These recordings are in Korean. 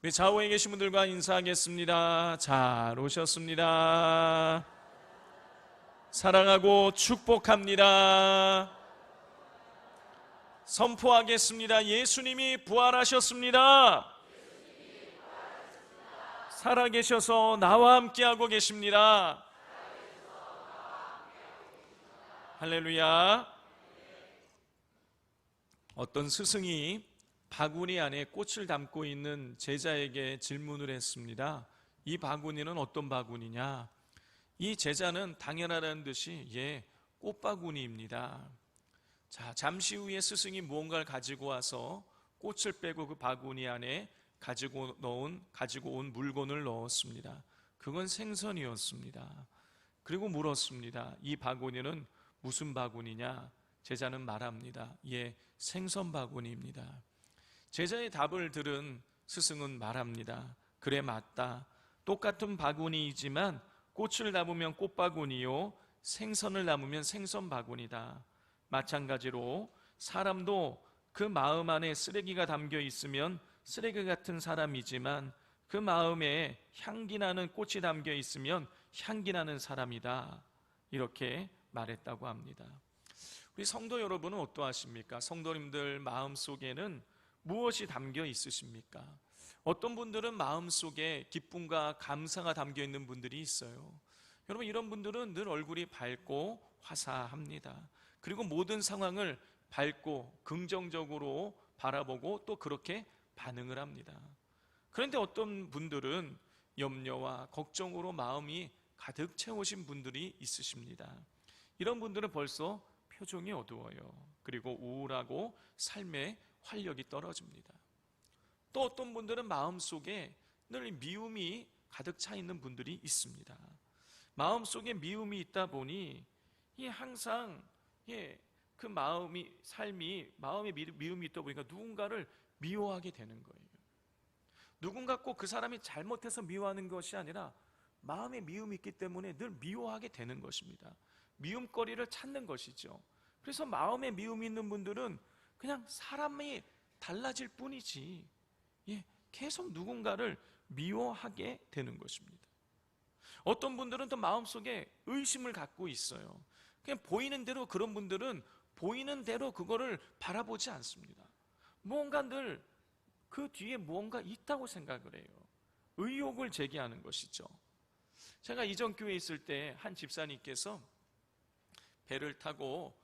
우리 좌우에 계신 분들과 인사하겠습니다. 잘 오셨습니다. 사랑하고 축복합니다. 선포하겠습니다. 예수님이 부활하셨습니다. 살아계셔서 나와 함께하고 계십니다. 할렐루야. 어떤 스승이 바구니 안에 꽃을 담고 있는 제자에게 질문을 했습니다. 이 바구니는 어떤 바구니냐? 이 제자는 당연하다는 듯이 꽃바구니입니다. 자, 잠시 후에 스승이 무언가를 가지고 와서 꽃을 빼고 그 바구니 안에 가지고 온 물건을 넣었습니다. 그건 생선이었습니다. 그리고 물었습니다. 이 바구니는 무슨 바구니냐? 제자는 말합니다. 생선 바구니입니다. 제자의 답을 들은 스승은 말합니다. 그래, 맞다. 똑같은 바구니이지만 꽃을 담으면 꽃바구니요, 생선을 담으면 생선 바구니다. 마찬가지로 사람도 그 마음 안에 쓰레기가 담겨 있으면 쓰레기 같은 사람이지만 그 마음에 향기 나는 꽃이 담겨 있으면 향기 나는 사람이다. 이렇게 말했다고 합니다. 우리 성도 여러분은 어떠하십니까? 성도님들 마음속에는 무엇이 담겨 있으십니까? 어떤 분들은 마음속에 기쁨과 감사가 담겨 있는 분들이 있어요. 여러분, 이런 분들은 늘 얼굴이 밝고 화사합니다. 그리고 모든 상황을 밝고 긍정적으로 바라보고 또 그렇게 반응을 합니다. 그런데 어떤 분들은 염려와 걱정으로 마음이 가득 채우신 분들이 있으십니다. 이런 분들은 벌써 표정이 어두워요. 그리고 우울하고 삶의 활력이 떨어집니다. 또 어떤 분들은 마음속에 늘 미움이 가득 차 있는 분들이 있습니다. 마음속에 미움이 있다 보니 항상 그 마음에 미움이 있다 보니까 누군가를 미워하게 되는 거예요. 누군가 꼭 그 사람이 잘못해서 미워하는 것이 아니라 마음에 미움이 있기 때문에 늘 미워하게 되는 것입니다. 미움거리를 찾는 것이죠. 그래서 마음에 미움이 있는 분들은 그냥 사람이 달라질 뿐이지 계속 누군가를 미워하게 되는 것입니다. 어떤 분들은 또 마음속에 의심을 갖고 있어요. 그냥 보이는 대로, 그런 분들은 보이는 대로 그거를 바라보지 않습니다. 무언가 늘 그 뒤에 무언가 있다고 생각을 해요. 의혹을 제기하는 것이죠. 제가 이전 교회에 있을 때 한 집사님께서 배를 타고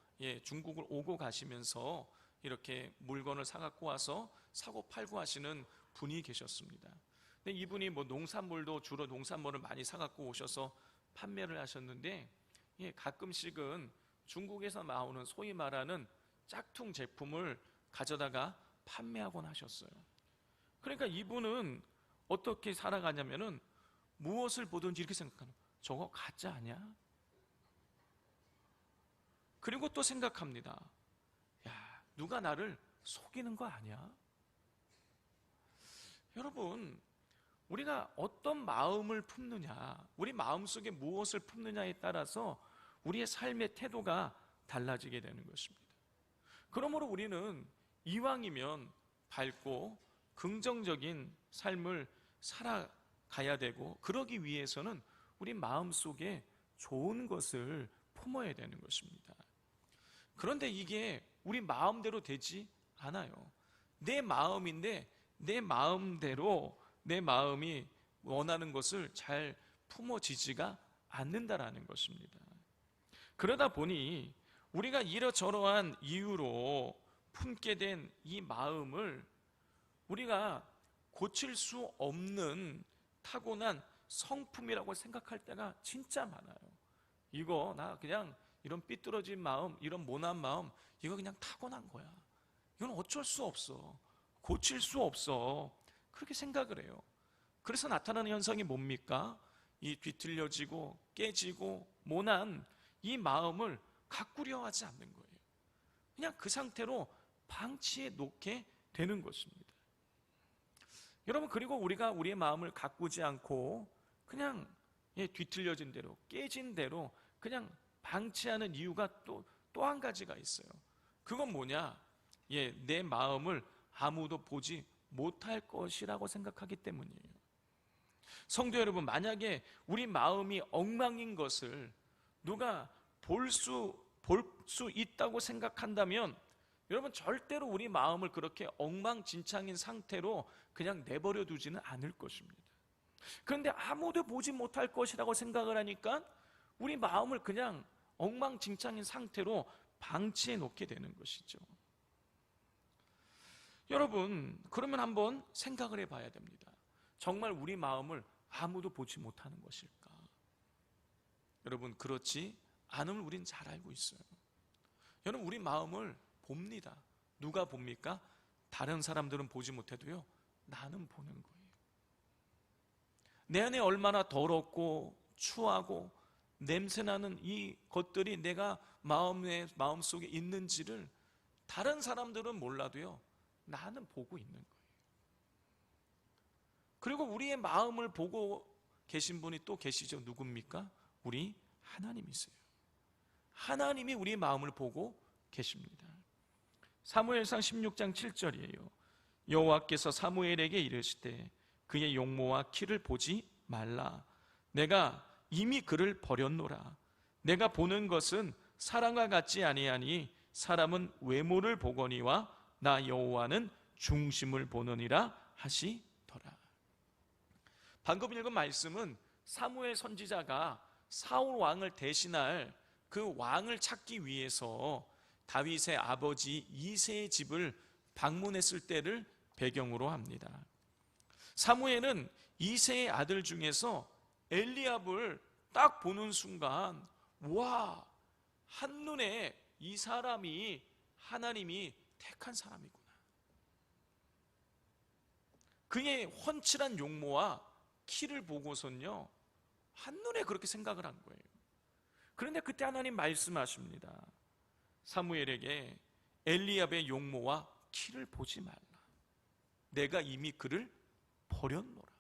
중국을 오고 가시면서 이렇게 물건을 사갖고 와서 사고 팔고 하시는 분이 계셨습니다. 근데 이분이 농산물도 주로 농산물을 많이 사갖고 오셔서 판매를 하셨는데 가끔씩은 중국에서 나오는 소위 말하는 짝퉁 제품을 가져다가 판매하곤 하셨어요. 그러니까 이분은 어떻게 살아가냐면은 무엇을 보든지 이렇게 생각하는, 저거 가짜 아니야? 그리고 또 생각합니다. 누가 나를 속이는 거 아니야? 여러분, 우리가 어떤 마음을 품느냐, 우리 마음속에 무엇을 품느냐에 따라서 우리의 삶의 태도가 달라지게 되는 것입니다. 그러므로 우리는 이왕이면 밝고 긍정적인 삶을 살아가야 되고, 그러기 위해서는 우리 마음속에 좋은 것을 품어야 되는 것입니다. 그런데 이게 우리 마음대로 되지 않아요. 내 마음인데 내 마음대로 내 마음이 원하는 것을 잘 품어지지가 않는다라는 것입니다. 그러다 보니 우리가 이러저러한 이유로 품게 된 이 마음을 우리가 고칠 수 없는 타고난 성품이라고 생각할 때가 진짜 많아요. 이거 나 그냥 이런 삐뚤어진 마음, 이런 모난 마음, 이거 그냥 타고난 거야. 이건 어쩔 수 없어. 고칠 수 없어. 그렇게 생각을 해요. 그래서 나타나는 현상이 뭡니까? 이 뒤틀려지고 깨지고 모난 이 마음을 가꾸려 하지 않는 거예요. 그냥 그 상태로 방치해 놓게 되는 것입니다. 여러분, 그리고 우리가 우리의 마음을 가꾸지 않고 그냥 뒤틀려진 대로, 깨진 대로 그냥 방치하는 이유가 또 한 가지가 있어요. 그건 뭐냐? 내 마음을 아무도 보지 못할 것이라고 생각하기 때문이에요. 성도 여러분, 만약에 우리 마음이 엉망인 것을 누가 볼 수 있다고 생각한다면 여러분, 절대로 우리 마음을 그렇게 엉망진창인 상태로 그냥 내버려 두지는 않을 것입니다. 그런데 아무도 보지 못할 것이라고 생각을 하니까 우리 마음을 그냥 엉망진창인 상태로 방치해 놓게 되는 것이죠. 여러분, 그러면 한번 생각을 해봐야 됩니다. 정말 우리 마음을 아무도 보지 못하는 것일까? 여러분, 그렇지 않음을 우린 잘 알고 있어요. 여러분, 우리 마음을 봅니다. 누가 봅니까? 다른 사람들은 보지 못해도요, 나는 보는 거예요. 내 안에 얼마나 더럽고 추하고 냄새나는 이 것들이 내가 마음속에 있는지를 다른 사람들은 몰라도요, 나는 보고 있는 거예요. 그리고 우리의 마음을 보고 계신 분이 또 계시죠. 누굽니까? 우리 하나님이세요. 하나님이 우리의 마음을 보고 계십니다. 사무엘상 16장 7절이에요. 여호와께서 사무엘에게 이르시되 그의 용모와 키를 보지 말라. 내가 이미 그를 버렸노라. 내가 보는 것은 사람과 같지 아니하니 사람은 외모를 보거니와 나 여호와는 중심을 보느니라 하시더라. 방금 읽은 말씀은 사무엘 선지자가 사울 왕을 대신할 그 왕을 찾기 위해서 다윗의 아버지 이새의 집을 방문했을 때를 배경으로 합니다. 사무엘은 이새의 아들 중에서 엘리압을 딱 보는 순간, 와, 한눈에 이 사람이 하나님이 택한 사람이구나. 그의 훤칠한 용모와 키를 보고선요, 한눈에 그렇게 생각을 한 거예요. 그런데 그때 하나님 말씀하십니다. 사무엘에게 엘리압의 용모와 키를 보지 말라. 내가 이미 그를 버렸노라.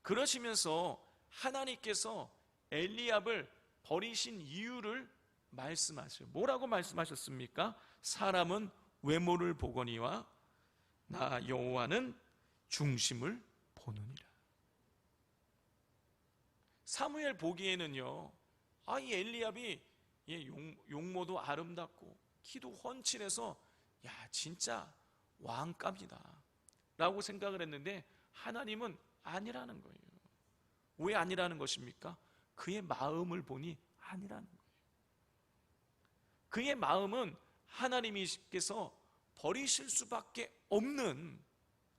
그러시면서 하나님께서 엘리압을 버리신 이유를 말씀하셔요. 뭐라고 말씀하셨습니까? 사람은 외모를 보거니와 나 여호와는 중심을 보느니라. 사무엘 보기에는요, 이 엘리압이 용모도 아름답고 키도 훤칠해서 야, 진짜 왕감이다 라고 생각을 했는데 하나님은 아니라는 거예요. 왜 아니라는 것입니까? 그의 마음을 보니 아니라는 거예요. 그의 마음은 하나님께서 버리실 수밖에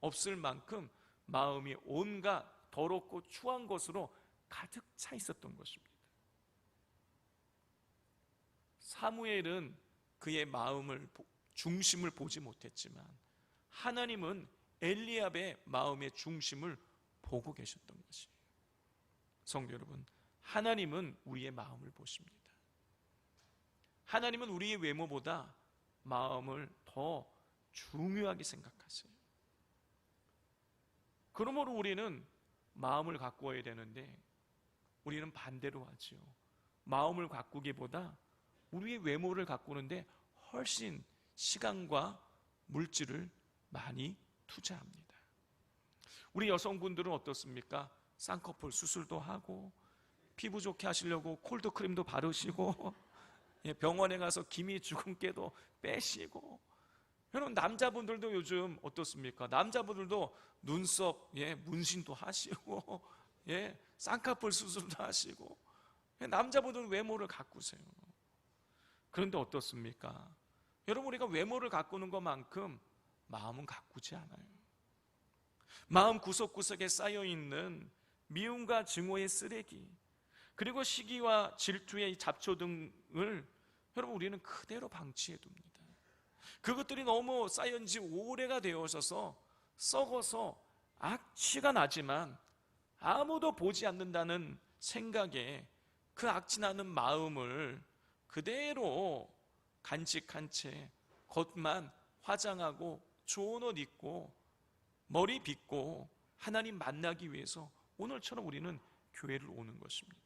없을 만큼 마음이 온갖 더럽고 추한 것으로 가득 차 있었던 것입니다. 사무엘은 그의 마음을 중심을 보지 못했지만 하나님은 엘리압의 마음의 중심을 보고 계셨던 것이에요. 성도 여러분, 하나님은 우리의 마음을 보십니다. 하나님은 우리의 외모보다 마음을 더 중요하게 생각하세요. 그러므로 우리는 마음을 가꾸어야 되는데 우리는 반대로 하죠. 마음을 가꾸기보다 우리의 외모를 가꾸는데 훨씬 시간과 물질을 많이 투자합니다. 우리 여성분들은 어떻습니까? 쌍꺼풀 수술도 하고 피부 좋게 하시려고 콜드크림도 바르시고 병원에 가서 기미 주근깨도 빼시고. 여러분, 남자분들도 요즘 어떻습니까? 남자분들도 눈썹 문신도 하시고 쌍꺼풀 수술도 하시고 남자분들은 외모를 가꾸세요. 그런데 어떻습니까? 여러분, 우리가 외모를 가꾸는 것만큼 마음은 가꾸지 않아요. 마음 구석구석에 쌓여있는 미움과 증오의 쓰레기, 그리고 시기와 질투의 잡초 등을 여러분 우리는 그대로 방치해 둡니다. 그것들이 너무 쌓인 지 오래가 되어서 썩어서 악취가 나지만 아무도 보지 않는다는 생각에 그 악취 나는 마음을 그대로 간직한 채 겉만 화장하고 좋은 옷 입고 머리 빗고 하나님 만나기 위해서 오늘처럼 우리는 교회를 오는 것입니다.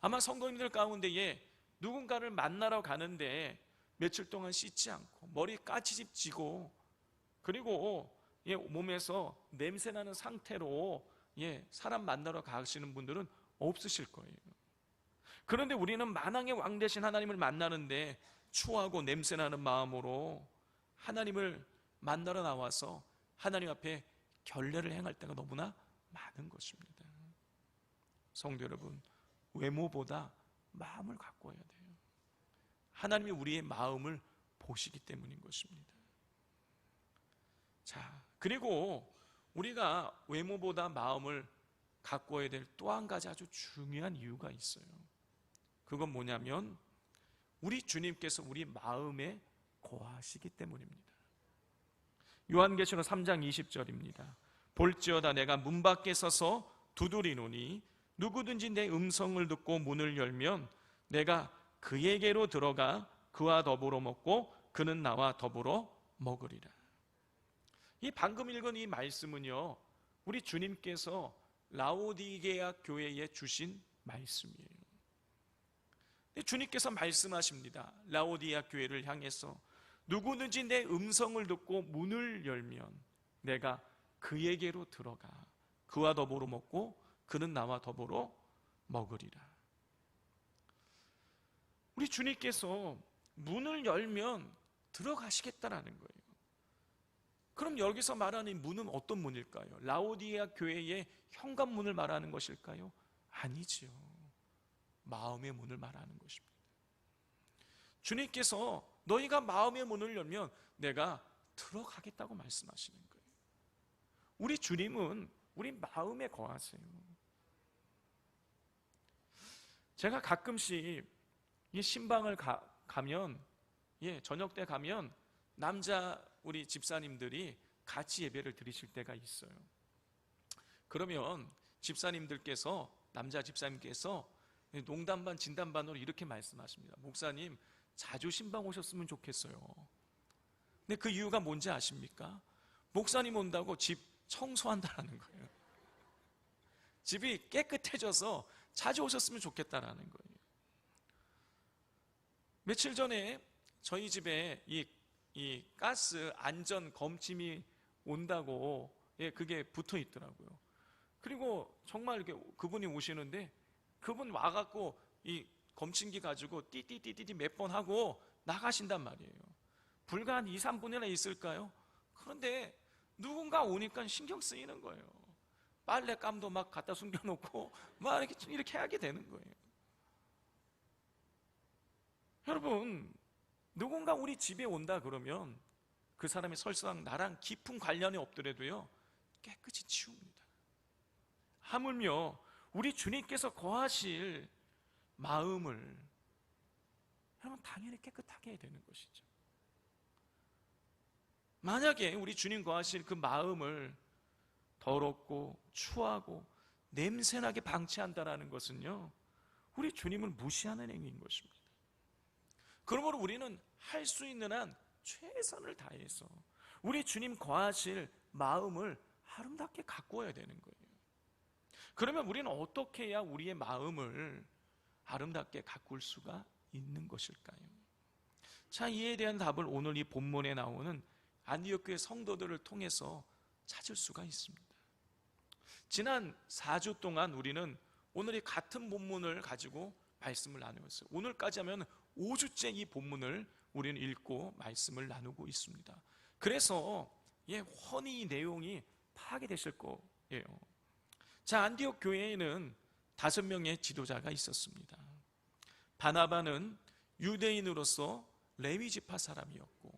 아마 성도님들 가운데에 누군가를 만나러 가는데 며칠 동안 씻지 않고 머리 까치집 지고 그리고 몸에서 냄새나는 상태로 사람 만나러 가시는 분들은 없으실 거예요. 그런데 우리는 만왕의 왕 되신 하나님을 만나는데 추하고 냄새나는 마음으로 하나님을 만나러 나와서 하나님 앞에 결례를 행할 때가 너무나 많은 것입니다. 성도 여러분, 외모보다 마음을 가꿔야 돼요. 하나님이 우리의 마음을 보시기 때문인 것입니다. 자, 그리고 우리가 외모보다 마음을 가꿔야 될 또 한 가지 아주 중요한 이유가 있어요. 그건 뭐냐면 우리 주님께서 우리 마음에 거하시기 때문입니다. 요한계시록 3장 20절입니다. 볼지어다 내가 문 밖에 서서 두드리노니 누구든지 내 음성을 듣고 문을 열면 내가 그에게로 들어가 그와 더불어 먹고 그는 나와 더불어 먹으리라. 이 방금 읽은 이 말씀은요, 우리 주님께서 라오디게아 교회에 주신 말씀이에요. 주님께서 말씀하십니다. 라오디게아 교회를 향해서 누구든지 내 음성을 듣고 문을 열면 내가 그에게로 들어가 그와 더불어 먹고 그는 나와 더불어 먹으리라. 우리 주님께서 문을 열면 들어가시겠다라는 거예요. 그럼 여기서 말하는 문은 어떤 문일까요? 라오디게아 교회의 현관문을 말하는 것일까요? 아니지요. 마음의 문을 말하는 것입니다. 주님께서 너희가 마음의 문을 열면 내가 들어가겠다고 말씀하시는 거예요. 우리 주님은 우리 마음에 거하세요. 제가 가끔씩 이 신방을 가면 저녁 때 가면 남자 우리 집사님들이 같이 예배를 드리실 때가 있어요. 그러면 집사님들께서 남자 집사님께서 농담 반 진담 반으로 이렇게 말씀하십니다. 목사님 자주 신방 오셨으면 좋겠어요. 근데 그 이유가 뭔지 아십니까? 목사님 온다고 집 청소한다라는 거예요. 집이 깨끗해져서 자주 오셨으면 좋겠다라는 거예요. 며칠 전에 저희 집에 이 가스 안전 검침이 온다고 그게 붙어 있더라고요. 그리고 정말 이렇게 그분이 오시는데 그분 와갖고 이 검침기 가지고 띠띠띠띠 몇 번 하고 나가신단 말이에요. 불과 한 2, 3분이나 있을까요? 그런데 누군가 오니까 신경 쓰이는 거예요. 빨래감도 막 갖다 숨겨놓고 막 이렇게 하게 되는 거예요. 여러분, 누군가 우리 집에 온다 그러면 그 사람이 설상 나랑 깊은 관련이 없더라도요 깨끗이 치웁니다. 하물며 우리 주님께서 거하실 마음을 여러분 당연히 깨끗하게 해야 되는 것이죠. 만약에 우리 주님 거하실 그 마음을 더럽고 추하고 냄새나게 방치한다는 것은요 우리 주님을 무시하는 행위인 것입니다. 그러므로 우리는 할 수 있는 한 최선을 다해서 우리 주님 거하실 마음을 아름답게 가꾸어야 되는 거예요. 그러면 우리는 어떻게 해야 우리의 마음을 아름답게 가꿀 수가 있는 것일까요? 자, 이에 대한 답을 오늘 이 본문에 나오는 안디옥 교회 성도들을 통해서 찾을 수가 있습니다. 지난 4주 동안 우리는 오늘 이 같은 본문을 가지고 말씀을 나누었어요. 오늘까지 하면 5주째 이 본문을 우리는 읽고 말씀을 나누고 있습니다. 그래서 훤히 이 내용이 파악되실 거예요. 자, 안디옥 교회에는 5명의 지도자가 있었습니다. 바나바는 유대인으로서 레위 지파 사람이었고,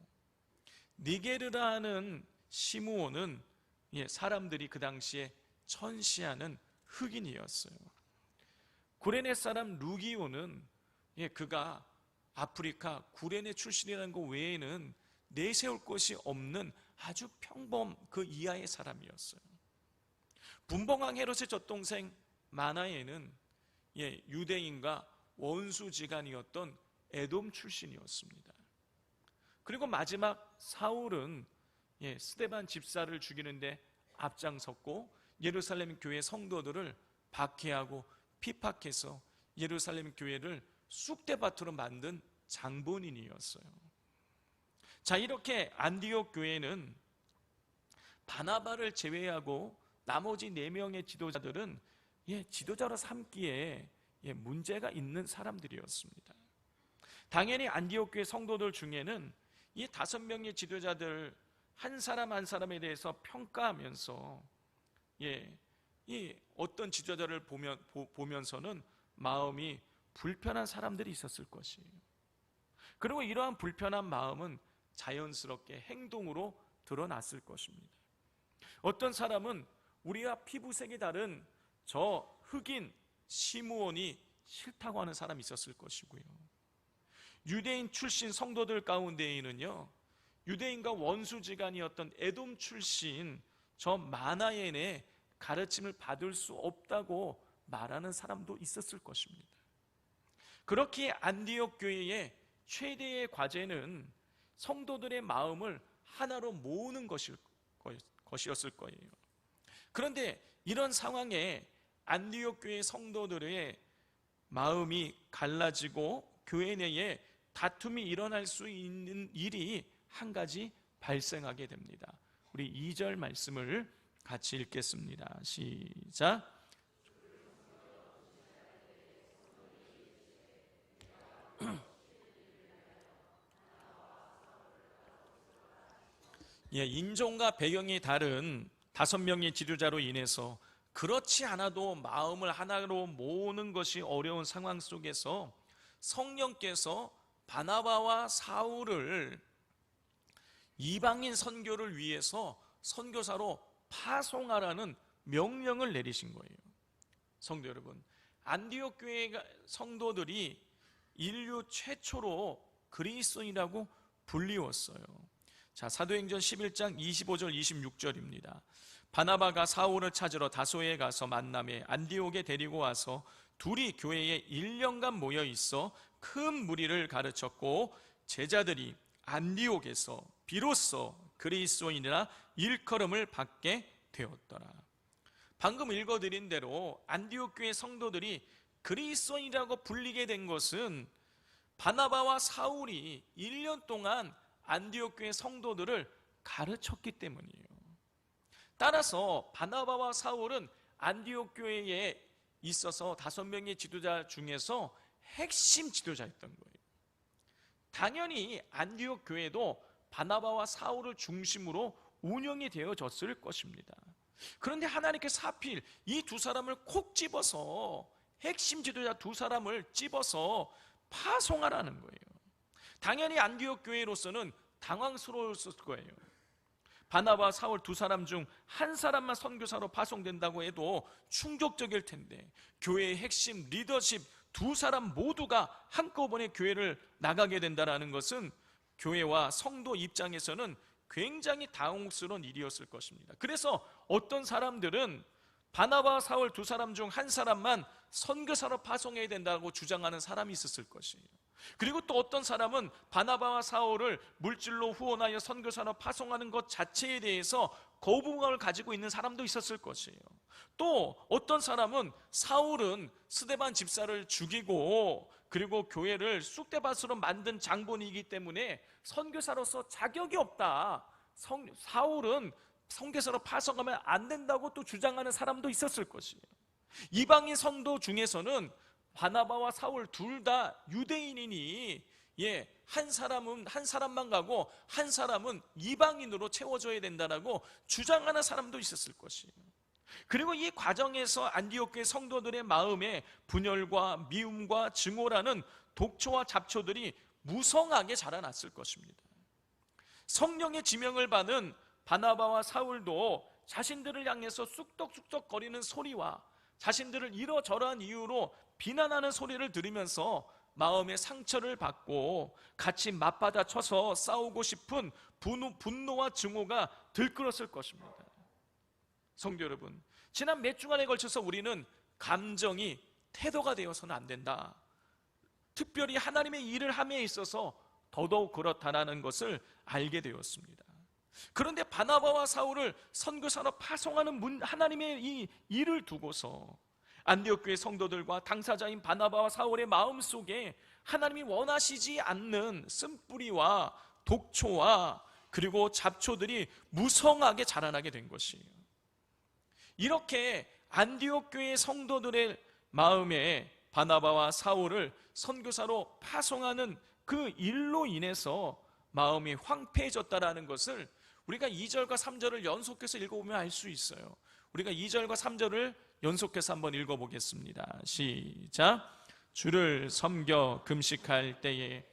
니게르라는 시므온은 사람들이 그 당시에 천시하는 흑인이었어요. 구레네 사람 루기오는 그가 아프리카 구레네 출신이라는 것 외에는 내세울 것이 없는 아주 평범 그 이하의 사람이었어요. 분봉왕 헤롯의 젖동생 마나에는 유대인과 원수지간이었던 에돔 출신이었습니다. 그리고 마지막 사울은 스데반 집사를 죽이는데 앞장섰고 예루살렘 교회 성도들을 박해하고 피팍해서 예루살렘 교회를 쑥대밭으로 만든 장본인이었어요. 자, 이렇게 안디옥 교회는 바나바를 제외하고 나머지 4명의 지도자들은 지도자로 삼기에 문제가 있는 사람들이었습니다. 당연히 안디옥 교회 성도들 중에는 이 5명의 지도자들 한 사람 한 사람에 대해서 평가하면서 이 어떤 지도자를 보면서는 마음이 불편한 사람들이 있었을 것이에요. 그리고 이러한 불편한 마음은 자연스럽게 행동으로 드러났을 것입니다. 어떤 사람은 우리와 피부색이 다른 저 흑인 시므온이 싫다고 하는 사람이 있었을 것이고요. 유대인 출신 성도들 가운데에는요, 유대인과 원수지간이었던 에돔 출신 저 마나엔의 가르침을 받을 수 없다고 말하는 사람도 있었을 것입니다. 그렇기에 안디옥 교회의 최대의 과제는 성도들의 마음을 하나로 모으는 것이었을 거예요. 그런데 이런 상황에 안디옥 교회 성도들의 마음이 갈라지고 교회 내에 다툼이 일어날 수 있는 일이 한 가지 발생하게 됩니다. 우리 2절 말씀을 같이 읽겠습니다. 시작. 인종과 배경이 다른 5명의 지도자로 인해서 그렇지 않아도 마음을 하나로 모으는 것이 어려운 상황 속에서 성령께서 바나바와 사울을 이방인 선교를 위해서 선교사로 파송하라는 명령을 내리신 거예요. 성도 여러분, 안디옥 교회 성도들이 인류 최초로 그리스도인이라고 불리웠어요. 자, 사도행전 11장 25절 26절입니다. 바나바가 사울을 찾으러 다소에 가서 만남에 안디옥에 데리고 와서 둘이 교회에 1년간 모여 있어 큰 무리를 가르쳤고 제자들이 안디옥에서 비로소 그리스도인이라 일컬음을 받게 되었더라. 방금 읽어드린 대로 안디옥 교회 성도들이 그리스도인이라고 불리게 된 것은 바나바와 사울이 1년 동안 안디옥 교회 성도들을 가르쳤기 때문이에요. 따라서 바나바와 사울은 안디옥 교회에 있어서 5명의 지도자 중에서 핵심 지도자였던 거예요. 당연히 안디옥 교회도 바나바와 사울을 중심으로 운영이 되어졌을 것입니다. 그런데 하나님께서 하필 이 2사람을 콕 집어서 핵심 지도자 2사람을 집어서 파송하라는 거예요. 당연히 안디옥 교회로서는 당황스러웠을 거예요. 바나바, 사울 2사람 중 한 사람만 선교사로 파송된다고 해도 충격적일 텐데 교회의 핵심 리더십 2사람 모두가 한꺼번에 교회를 나가게 된다는 것은 교회와 성도 입장에서는 굉장히 당혹스러운 일이었을 것입니다. 그래서 어떤 사람들은 바나바, 사울 2사람 중 한 사람만 선교사로 파송해야 된다고 주장하는 사람이 있었을 것이에요. 그리고 또 어떤 사람은 바나바와 사울을 물질로 후원하여 선교사로 파송하는 것 자체에 대해서 거부감을 가지고 있는 사람도 있었을 것이에요. 또 어떤 사람은 사울은 스데반 집사를 죽이고 그리고 교회를 쑥대밭으로 만든 장본이기 때문에 선교사로서 자격이 없다, 사울은 선교사로 파송하면 안 된다고 또 주장하는 사람도 있었을 것이에요. 이방인 성도 중에서는 바나바와 사울 둘 다 유대인이니 한 사람만 가고 한 사람은 이방인으로 채워줘야 된다라고 주장하는 사람도 있었을 것이에요. 그리고 이 과정에서 안디옥 교회 성도들의 마음에 분열과 미움과 증오라는 독초와 잡초들이 무성하게 자라났을 것입니다. 성령의 지명을 받은 바나바와 사울도 자신들을 향해서 쑥덕쑥덕 거리는 소리와 자신들을 이러저러한 이유로 비난하는 소리를 들으면서 마음의 상처를 받고 같이 맞받아 쳐서 싸우고 싶은 분노와 증오가 들끓었을 것입니다. 성도 여러분, 지난 몇 주간에 걸쳐서 우리는 감정이 태도가 되어서는 안 된다, 특별히 하나님의 일을 함에 있어서 더더욱 그렇다라는 것을 알게 되었습니다. 그런데 바나바와 사울을 선교사로 파송하는 하나님의 이 일을 두고서 안디옥 교회 성도들과 당사자인 바나바와 사울의 마음속에 하나님이 원하시지 않는 쓴뿌리와 독초와 그리고 잡초들이 무성하게 자라나게 된 것이에요. 이렇게 안디옥 교회 성도들의 마음에 바나바와 사울을 선교사로 파송하는 그 일로 인해서 마음이 황폐해졌다라는 것을 우리가 2절과 3절을 연속해서 읽어보면 알 수 있어요. 우리가 2절과 3절을 연속해서 한번 읽어보겠습니다. 시작. 주를 섬겨 금식할 때에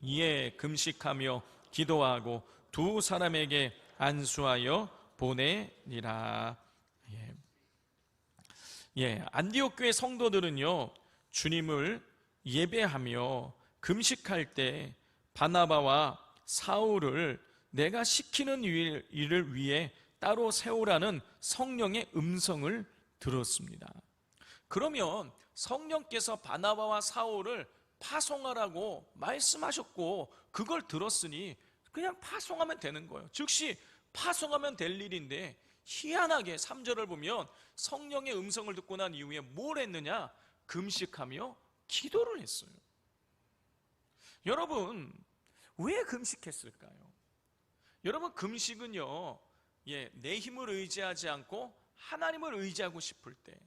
이에 금식하며 기도하고 두 사람에게 안수하여 보내니라. 안디옥 교회 성도들은요, 주님을 예배하며 금식할 때 바나바와 사울을 내가 시키는 일을 위해 따로 세우라는 성령의 음성을 들었습니다. 그러면 성령께서 바나바와 사울을 파송하라고 말씀하셨고 그걸 들었으니 그냥 파송하면 되는 거예요. 즉시 파송하면 될 일인데, 희한하게 3절을 보면 성령의 음성을 듣고 난 이후에 뭘 했느냐? 금식하며 기도를 했어요. 여러분, 왜 금식했을까요? 여러분, 금식은요, 내 힘을 의지하지 않고 하나님을 의지하고 싶을 때,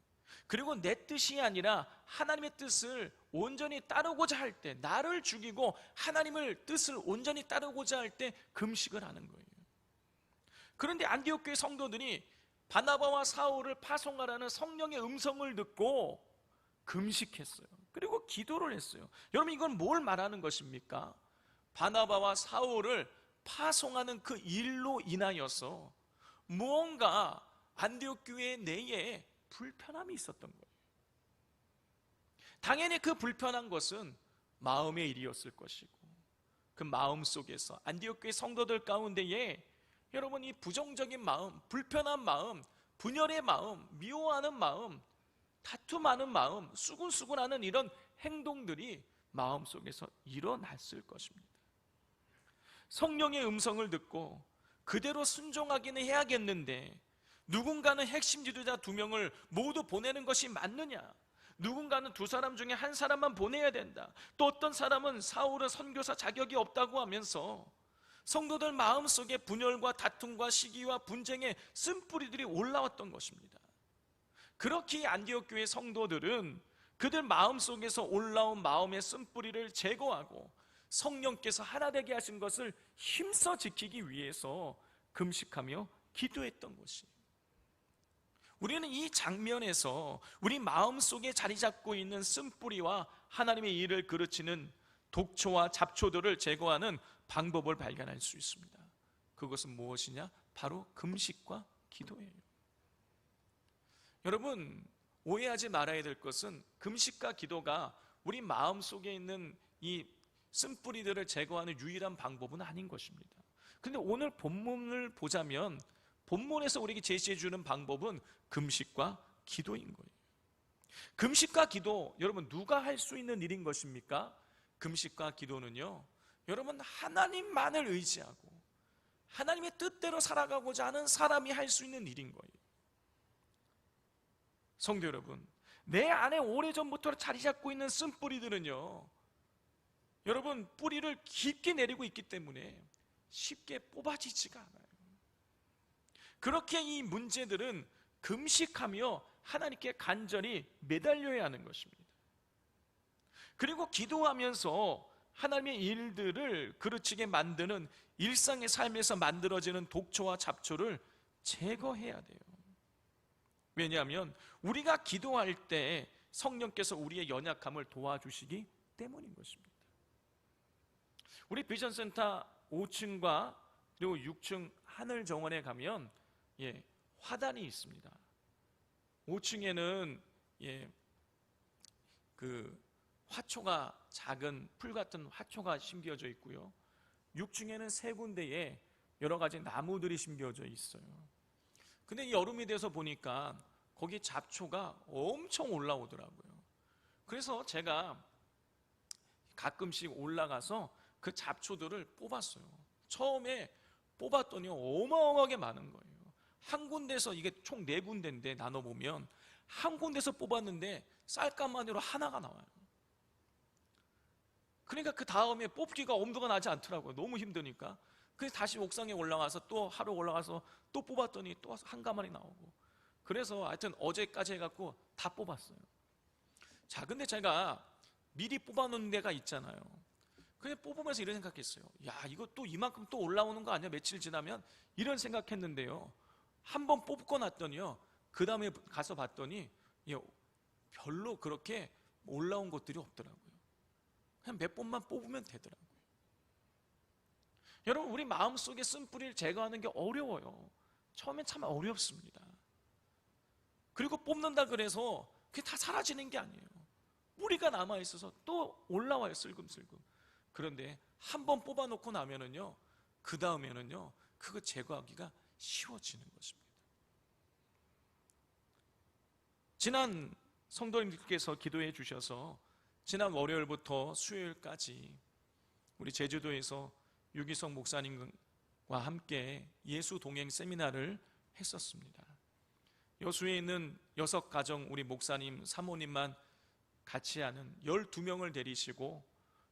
그리고 내 뜻이 아니라 하나님의 뜻을 온전히 따르고자 할 때, 나를 죽이고 하나님의 뜻을 온전히 따르고자 할 때 금식을 하는 거예요. 그런데 안디옥 교회 성도들이 바나바와 사울을 파송하라는 성령의 음성을 듣고 금식했어요. 그리고 기도를 했어요. 여러분, 이건 뭘 말하는 것입니까? 바나바와 사울을 파송하는 그 일로 인하여서 무언가 안디옥 교회 내에 불편함이 있었던 거예요. 당연히 그 불편한 것은 마음의 일이었을 것이고, 그 마음 속에서 안디옥 교회 성도들 가운데에 여러분, 이 부정적인 마음, 불편한 마음, 분열의 마음, 미워하는 마음, 다툼하는 마음, 수군수군하는 이런 행동들이 마음속에서 일어났을 것입니다. 성령의 음성을 듣고 그대로 순종하기는 해야겠는데, 누군가는 핵심 지도자 2명을 모두 보내는 것이 맞느냐? 누군가는 2사람 중에 1사람만 보내야 된다. 또 어떤 사람은 사울은 선교사 자격이 없다고 하면서 성도들 마음속에 분열과 다툼과 시기와 분쟁의 쓴뿌리들이 올라왔던 것입니다. 그렇게 안디옥 교회 성도들은 그들 마음속에서 올라온 마음의 쓴뿌리를 제거하고 성령께서 하나 되게 하신 것을 힘써 지키기 위해서 금식하며 기도했던 것이에요. 우리는 이 장면에서 우리 마음속에 자리 잡고 있는 쓴뿌리와 하나님의 일을 그르치는 독초와 잡초들을 제거하는 방법을 발견할 수 있습니다. 그것은 무엇이냐? 바로 금식과 기도예요. 여러분, 오해하지 말아야 될 것은 금식과 기도가 우리 마음속에 있는 이 쓴뿌리들을 제거하는 유일한 방법은 아닌 것입니다. 그런데 오늘 본문을 보자면 본문에서 우리에게 제시해 주는 방법은 금식과 기도인 거예요. 금식과 기도, 여러분, 누가 할 수 있는 일인 것입니까? 금식과 기도는요, 여러분, 하나님만을 의지하고 하나님의 뜻대로 살아가고자 하는 사람이 할 수 있는 일인 거예요. 성도 여러분, 내 안에 오래전부터 자리 잡고 있는 쓴뿌리들은요, 여러분, 뿌리를 깊게 내리고 있기 때문에 쉽게 뽑아지지가 않아요. 그렇게 이 문제들은 금식하며 하나님께 간절히 매달려야 하는 것입니다. 그리고 기도하면서 하나님의 일들을 그르치게 만드는 일상의 삶에서 만들어지는 독초와 잡초를 제거해야 돼요. 왜냐하면 우리가 기도할 때 성령께서 우리의 연약함을 도와주시기 때문인 것입니다. 우리 비전센터 5층과 그리고 6층 하늘 정원에 가면 화단이 있습니다. 5층에는 그 화초가, 작은 풀 같은 화초가 심겨져 있고요. 6층에는 3군데에 여러 가지 나무들이 심겨져 있어요. 근데 이 여름이 돼서 보니까 거기 잡초가 엄청 올라오더라고요. 그래서 제가 가끔씩 올라가서 그 잡초들을 뽑았어요. 처음에 뽑았더니 어마어마하게 많은 거예요. 한 군데서, 이게 총 4군데인데 나눠보면 한 군데서 뽑았는데 쌀감만으로 하나가 나와요. 그러니까 그 다음에 뽑기가 엄두가 나지 않더라고요. 너무 힘드니까. 그래서 다시 옥상에 올라가서 또 하루 올라가서 또 뽑았더니 또 한 가마니 나오고. 그래서 하여튼 어제까지 해갖고 다 뽑았어요. 자, 근데 제가 미리 뽑아놓은 데가 있잖아요. 그냥 뽑으면서 이런 생각했어요. 야, 이거 또 이만큼 또 올라오는 거 아니야? 며칠 지나면? 이런 생각했는데요. 한번 뽑고 났더니요, 그 다음에 가서 봤더니 별로 그렇게 올라온 것들이 없더라고요. 그냥 몇 번만 뽑으면 되더라고요. 여러분, 우리 마음속에 쓴뿌리를 제거하는 게 어려워요. 처음엔 참 어렵습니다. 그리고 뽑는다 그래서 그게 다 사라지는 게 아니에요. 뿌리가 남아있어서 또 올라와요, 슬금슬금. 그런데 한번 뽑아놓고 나면은요, 그 다음에는요, 그거 제거하기가 쉬워지는 것입니다. 지난 성도님들께서 기도해 주셔서 지난 월요일부터 수요일까지 우리 제주도에서 유기성 목사님과 함께 예수 동행 세미나를 했었습니다. 여수에 있는 6가정 우리 목사님, 사모님만 같이 하는 12명을 데리시고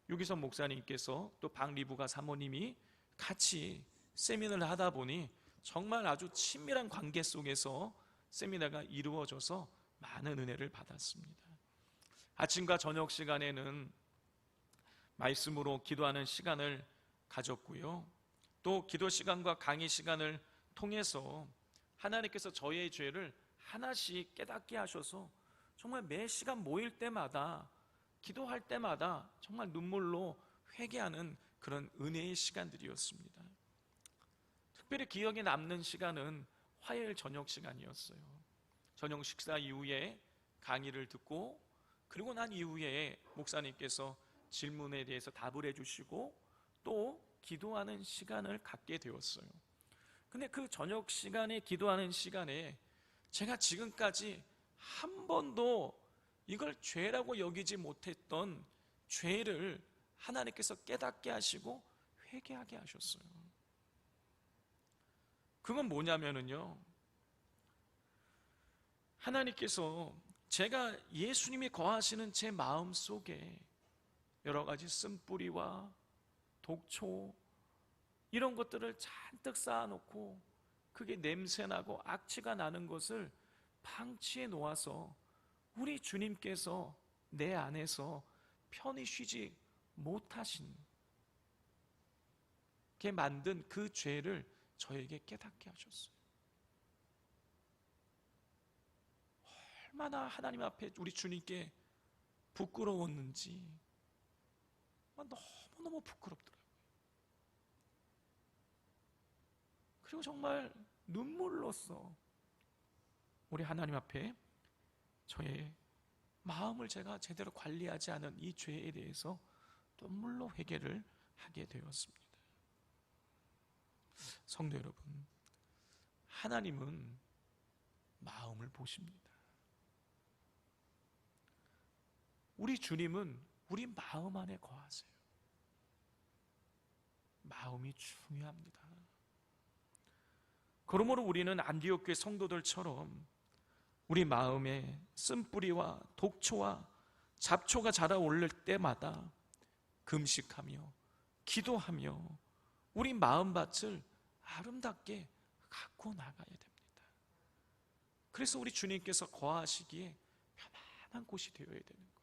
유기성 목사님께서 또 박리부가 사모님이 같이 세미나를 하다 보니 정말 아주 친밀한 관계 속에서 세미나가 이루어져서 많은 은혜를 받았습니다. 아침과 저녁 시간에는 말씀으로 기도하는 시간을 가졌고요. 또 기도 시간과 강의 시간을 통해서 하나님께서 저의 죄를 하나씩 깨닫게 하셔서 정말 매 시간 모일 때마다, 기도할 때마다 정말 눈물로 회개하는 그런 은혜의 시간들이었습니다. 특별히 기억에 남는 시간은 화요일 저녁 시간이었어요. 저녁 식사 이후에 강의를 듣고, 그리고 난 이후에 목사님께서 질문에 대해서 답을 해주시고 또 기도하는 시간을 갖게 되었어요. 근데 그 저녁 시간에 기도하는 시간에 제가 지금까지 한 번도 이걸 죄라고 여기지 못했던 죄를 하나님께서 깨닫게 하시고 회개하게 하셨어요. 그건 뭐냐면요, 하나님께서 제가 예수님이 거하시는 제 마음 속에 여러 가지 쓴뿌리와 독초 이런 것들을 잔뜩 쌓아놓고 그게 냄새나고 악취가 나는 것을 방치해 놓아서 우리 주님께서 내 안에서 편히 쉬지 못하신 게 만든 그 죄를 저에게 깨닫게 하셨어요. 얼마나 하나님 앞에 우리 주님께 부끄러웠는지 너무너무 부끄럽더라고요. 그리고 정말 눈물로써 우리 하나님 앞에 저의 마음을 제가 제대로 관리하지 않은 이 죄에 대해서 눈물로 회개를 하게 되었습니다. 성도 여러분, 하나님은 마음을 보십니다. 우리 주님은 우리 마음 안에 거하세요. 마음이 중요합니다. 그러므로 우리는 안디옥 교회 성도들처럼 우리 마음에 쓴뿌리와 독초와 잡초가 자라올릴 때마다 금식하며 기도하며 우리 마음밭을 아름답게 갖고 나가야 됩니다. 그래서 우리 주님께서 거하시기에 편안한 곳이 되어야 되는 거예요.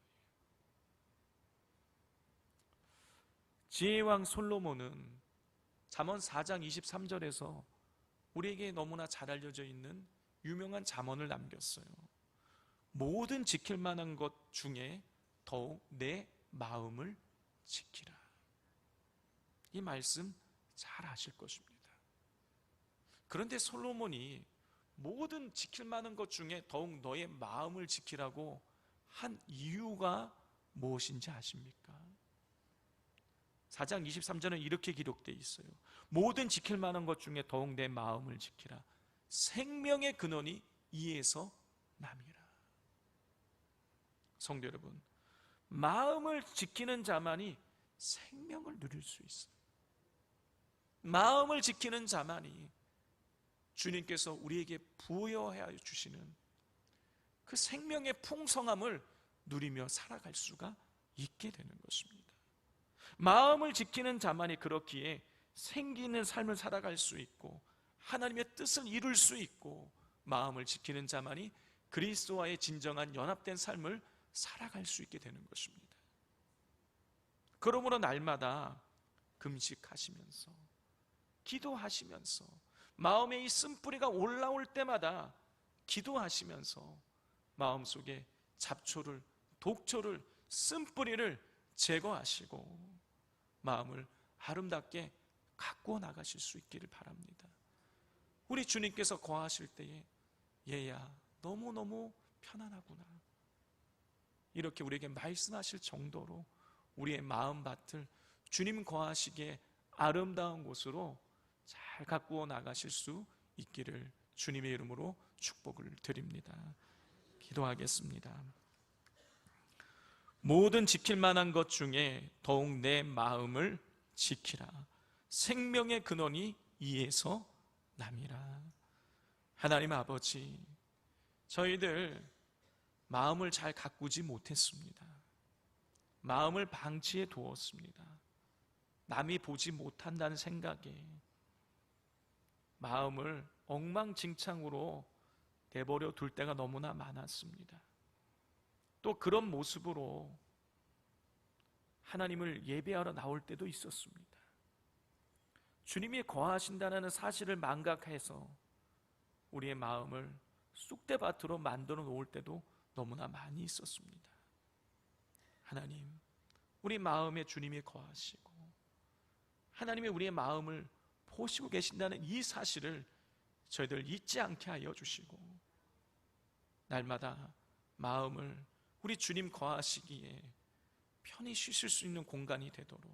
지혜왕 솔로몬은 잠언 4장 23절에서 우리에게 너무나 잘 알려져 있는 유명한 잠언을 남겼어요. 모든 지킬 만한 것 중에 더욱 내 마음을 지키라. 이 말씀 잘 아실 것입니다. 그런데 솔로몬이 모든 지킬 만한 것 중에 더욱 너의 마음을 지키라고 한 이유가 무엇인지 아십니까? 4장 23절은 이렇게 기록되어 있어요. 모든 지킬 만한 것 중에 더욱 내 마음을 지키라. 생명의 근원이 이에서 남이라. 성도 여러분, 마음을 지키는 자만이 생명을 누릴 수 있어요. 마음을 지키는 자만이 주님께서 우리에게 부여하여 주시는 그 생명의 풍성함을 누리며 살아갈 수가 있게 되는 것입니다. 마음을 지키는 자만이 그렇기에 생기는 삶을 살아갈 수 있고 하나님의 뜻을 이룰 수 있고, 마음을 지키는 자만이 그리스도와의 진정한 연합된 삶을 살아갈 수 있게 되는 것입니다. 그러므로 날마다 금식하시면서 기도하시면서 마음에 이 쓴뿌리가 올라올 때마다 기도하시면서 마음속에 잡초를, 독초를, 쓴뿌리를 제거하시고 마음을 아름답게 가꾸어 나가실 수 있기를 바랍니다. 우리 주님께서 거하실 때에 얘야 너무너무 편안하구나, 이렇게 우리에게 말씀하실 정도로 우리의 마음밭을 주님 거하시기에 아름다운 곳으로 잘 가꾸어 나가실 수 있기를 주님의 이름으로 축복을 드립니다. 기도하겠습니다. 모든 지킬 만한 것 중에 더욱 내 마음을 지키라. 생명의 근원이 이에서 남이라. 하나님 아버지, 저희들 마음을 잘 가꾸지 못했습니다. 마음을 방치해 두었습니다. 남이 보지 못한다는 생각에 마음을 엉망진창으로 내버려 둘 때가 너무나 많았습니다. 또 그런 모습으로 하나님을 예배하러 나올 때도 있었습니다. 주님이 거하신다는 사실을 망각해서 우리의 마음을 쑥대밭으로 만들어 놓을 때도 너무나 많이 있었습니다. 하나님, 우리 마음에 주님이 거하시고 하나님이 우리의 마음을 보시고 계신다는 이 사실을 저희들 잊지 않게 하여 주시고, 날마다 마음을 우리 주님 거하시기에 편히 쉬실 수 있는 공간이 되도록,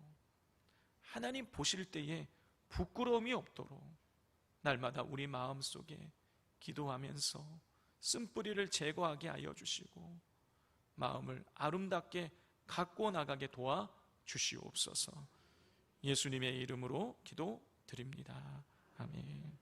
하나님 보실 때에 부끄러움이 없도록 날마다 우리 마음속에 기도하면서 쓴뿌리를 제거하게 하여 주시고 마음을 아름답게 가꾸어 나가게 도와 주시옵소서. 예수님의 이름으로 기도드립니다. 아멘.